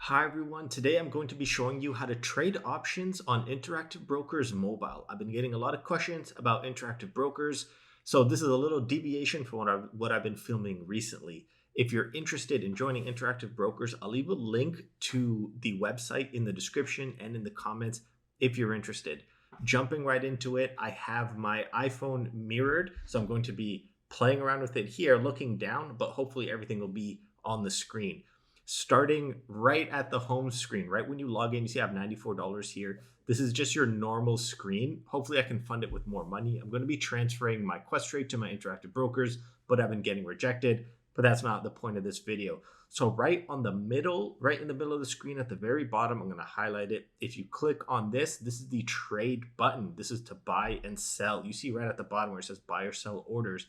Hi everyone, today I'm going to be showing you how to trade options on Interactive Brokers Mobile. I've been getting a lot of questions about Interactive Brokers, so this is a little deviation from what I've been filming recently. If you're interested in joining Interactive Brokers, I'll leave a link to the website in the description and in the comments if you're interested. Jumping right into it, I have my iPhone mirrored, so I'm going to be playing around with it here, looking down, but hopefully everything will be on the screen. Starting right at the home screen, right when you log in, you see I have $94 here. This is just your normal screen. Hopefully I can fund it with more money. I'm going to be transferring my Questrade to my Interactive Brokers, but I've been getting rejected, but that's not the point of this video. So right in the middle of the screen at the very bottom, I'm going to highlight it. If you click on this is the trade button. This is to buy and sell. You see right at the bottom where it says buy or sell orders,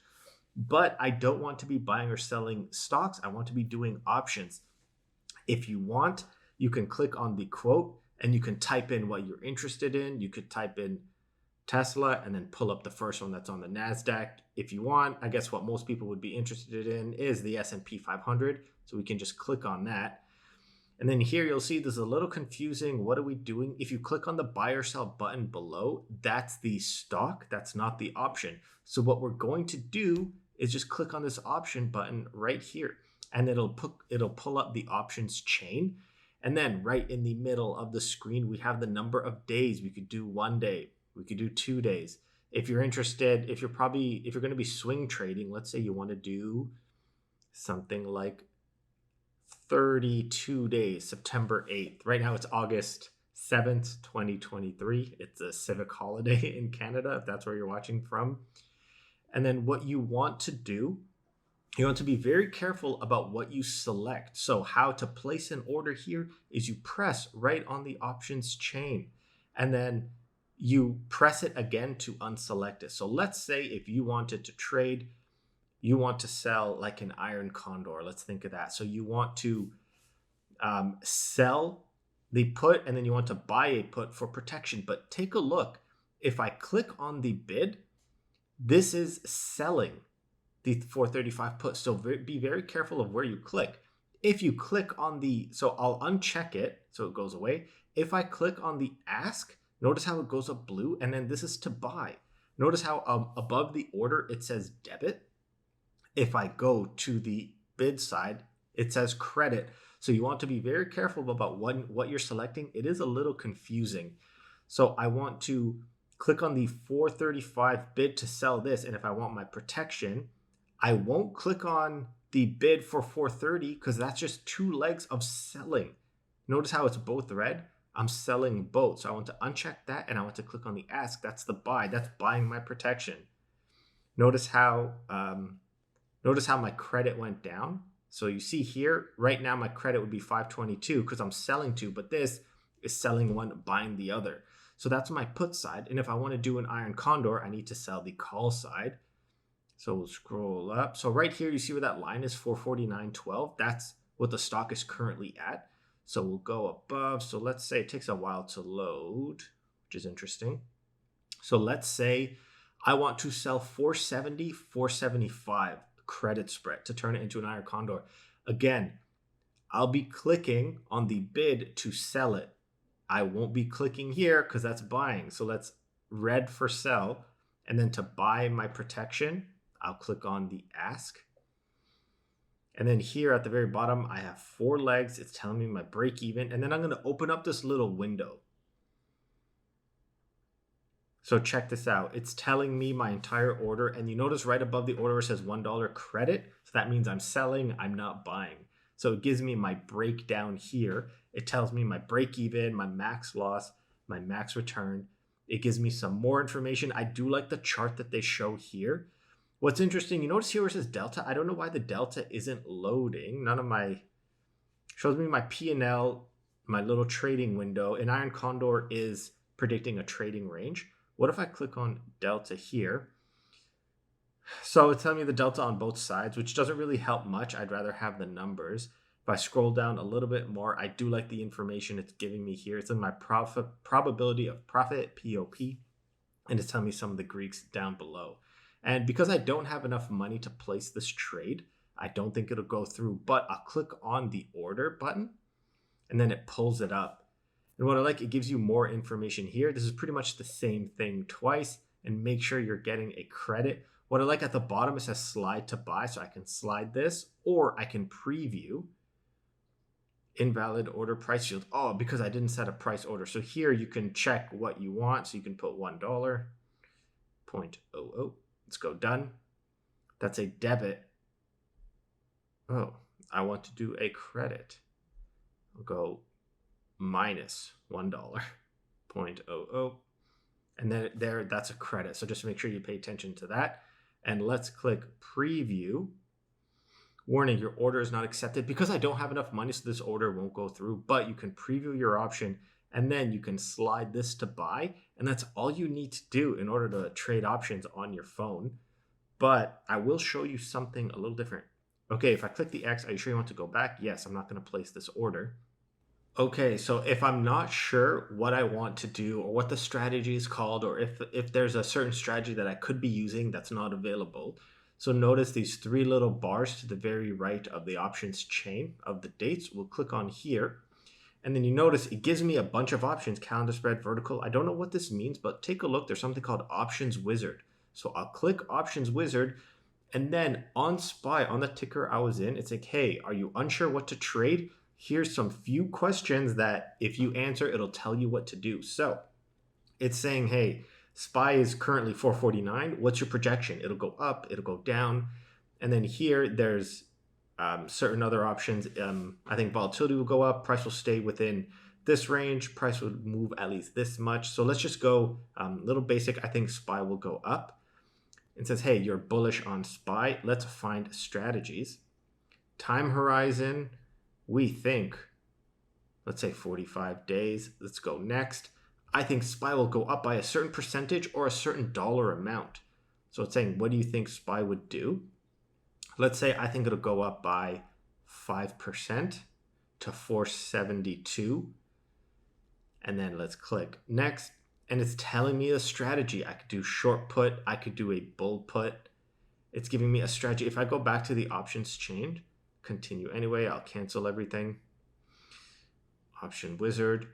but I don't want to be buying or selling stocks. I want to be doing options. If you want, you can click on the quote and you can type in what you're interested in. You could type in Tesla and then pull up the first one that's on the NASDAQ. If you want, I guess what most people would be interested in is the S&P 500. So we can just click on that. And then here you'll see this is a little confusing. What are we doing? If you click on the buy or sell button below, that's the stock. That's not the option. So what we're going to do is just click on this option button right here, and it'll pull up the options chain. And then right in the middle of the screen, we have the number of days. We could do 1 day, we could do 2 days. If you're interested, if you're going to be swing trading, let's say you want to do something like 32 days, September 8th. Right now it's August 7th, 2023. It's a civic holiday in Canada, if that's where you're watching from. And then what you want to do, you want to be very careful about what you select. So how to place an order here is you press right on the options chain and then you press it again to unselect it. So let's say if you wanted to trade, you want to sell like an iron condor. Let's think of that. So you want to sell the put and then you want to buy a put for protection. But take a look. If I click on the bid, this is selling the 435 put. So be very careful of where you click. If you click on so I'll uncheck it so it goes away. If I click on the ask, notice how it goes up blue, and then this is to buy. Notice how above the order it says debit. If I go to the bid side, it says credit. So you want to be very careful about what you're selecting. It is a little confusing. So I want to click on the 435 bid to sell this, and if I want my protection, I won't click on the bid for 430 because that's just two legs of selling. Notice how it's both red. I'm selling both. So I want to uncheck that and I want to click on the ask. That's the buy. That's buying my protection. Notice how my credit went down. So you see here, right now my credit would be 522 because I'm selling two, but this is selling one, buying the other. So that's my put side. And if I want to do an iron condor, I need to sell the call side. So we'll scroll up. So right here, you see where that line is, 449.12. That's what the stock is currently at. So we'll go above. So let's say it takes a while to load, which is interesting. So let's say I want to sell 470, 475 credit spread to turn it into an iron condor. Again, I'll be clicking on the bid to sell it. I won't be clicking here because that's buying. So let's red for sell. And then to buy my protection, I'll click on the ask. And then here at the very bottom, I have 4 legs. It's telling me my break even. And then I'm going to open up this little window. So check this out. It's telling me my entire order. And you notice right above the order it says $1 credit. So that means I'm selling, I'm not buying. So it gives me my breakdown here. It tells me my break even, my max loss, my max return. It gives me some more information. I do like the chart that they show here. What's interesting, you notice here where it says delta. I don't know why the delta isn't loading. Shows me my P&L, my little trading window. And Iron Condor is predicting a trading range. What if I click on delta here? So it's telling me the delta on both sides, which doesn't really help much. I'd rather have the numbers. If I scroll down a little bit more, I do like the information it's giving me here. It's in my probability of profit, POP, and it's telling me some of the Greeks down below. And because I don't have enough money to place this trade, I don't think it'll go through, but I'll click on the order button and then it pulls it up. And what I like, it gives you more information here. This is pretty much the same thing twice, and make sure you're getting a credit. What I like at the bottom, it says slide to buy, so I can slide this, or I can preview. Invalid order price field. Oh, because I didn't set a price order. So here you can check what you want. So you can put $1, 0.00. Let's go done. That's a debit. Oh, I want to do a credit. I'll go minus $1, 0.00. And then there, that's a credit. So just make sure you pay attention to that. And let's click preview. Warning, your order is not accepted. Because I don't have enough money, so this order won't go through, but you can preview your option and then you can slide this to buy. And that's all you need to do in order to trade options on your phone. But I will show you something a little different. Okay, if I click the X, are you sure you want to go back? Yes, I'm not going to place this order. Okay, so if I'm not sure what I want to do or what the strategy is called, or if there's a certain strategy that I could be using that's not available, so notice these three little bars to the very right of the options chain of the dates. We'll click on here. And then you notice it gives me a bunch of options, calendar spread, vertical. I don't know what this means, but take a look. There's something called Options Wizard. So I'll click Options Wizard. And then on SPY, on the ticker I was in, it's like, hey, are you unsure what to trade? Here's some few questions that if you answer, it'll tell you what to do. So it's saying, hey, SPY is currently 449. What's your projection? It'll go up, it'll go down. And then here, there's certain other options. I think volatility will go up, price will stay within this range, price would move at least this much. So let's just go little basic. I think SPY will go up. It says, hey, you're bullish on SPY. Let's find strategies. Time horizon, we think, let's say 45 days. Let's go next. I think SPY will go up by a certain percentage or a certain dollar amount. So it's saying, what do you think SPY would do? Let's say I think it'll go up by 5% to 472. And then let's click next. And it's telling me a strategy. I could do short put. I could do a bull put. It's giving me a strategy. If I go back to the options chain, continue anyway, I'll cancel everything. Option wizard.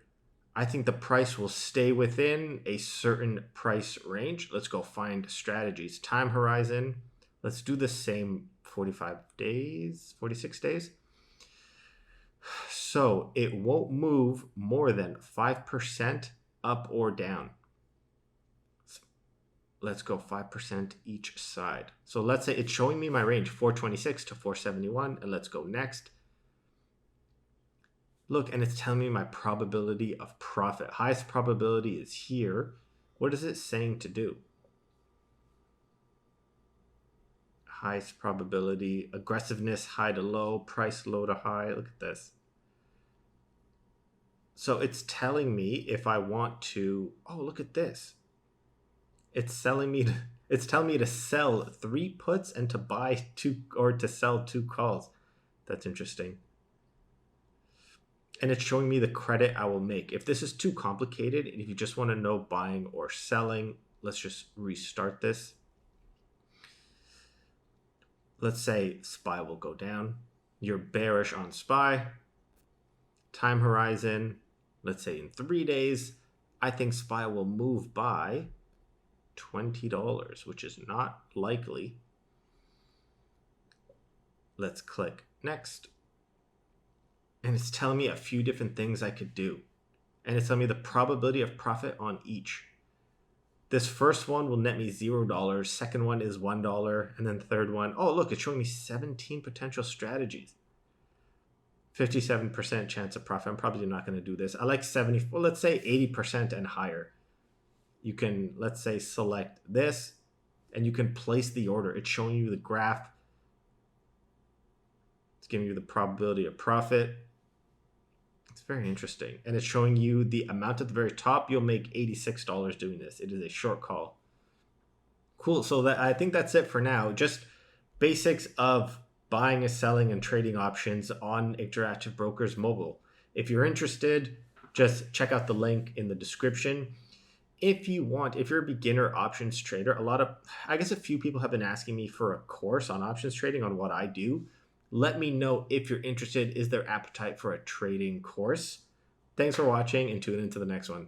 I think the price will stay within a certain price range. Let's go find strategies. Time horizon. Let's do the same 45 days, 46 days. So it won't move more than 5% up or down. Let's go 5% each side. So let's say it's showing me my range 426 to 471, and let's go next. Look, and it's telling me my probability of profit. Highest probability is here. What is it saying to do? Highest probability, aggressiveness, high to low, price low to high. Look at this. So it's telling me if I want to, oh, look at this. It's telling me to sell 3 puts and to buy 2 or to sell 2 calls. That's interesting. And it's showing me the credit I will make. If this is too complicated, and if you just want to know buying or selling, let's just restart this. Let's say SPY will go down. You're bearish on SPY. Time horizon, let's say in 3 days, I think SPY will move by $20, which is not likely. Let's click next. And it's telling me a few different things I could do. And it's telling me the probability of profit on each. This first one will net me $0. Second one is $1. And then the third one, oh, look, it's showing me 17 potential strategies. 57% chance of profit. I'm probably not going to do this. I like 70. Well, let's say 80% and higher. You can, let's say, select this and you can place the order. It's showing you the graph. It's giving you the probability of profit. It's very interesting. And it's showing you the amount at the very top. You'll make $86 doing this. It is a short call. Cool. So I think that's it for now. Just basics of buying and selling and trading options on Interactive Brokers Mobile. If you're interested, just check out the link in the description. If you're a beginner options trader, a few people have been asking me for a course on options trading on what I do. Let me know if you're interested. Is there appetite for a trading course? Thanks for watching and tune into the next one.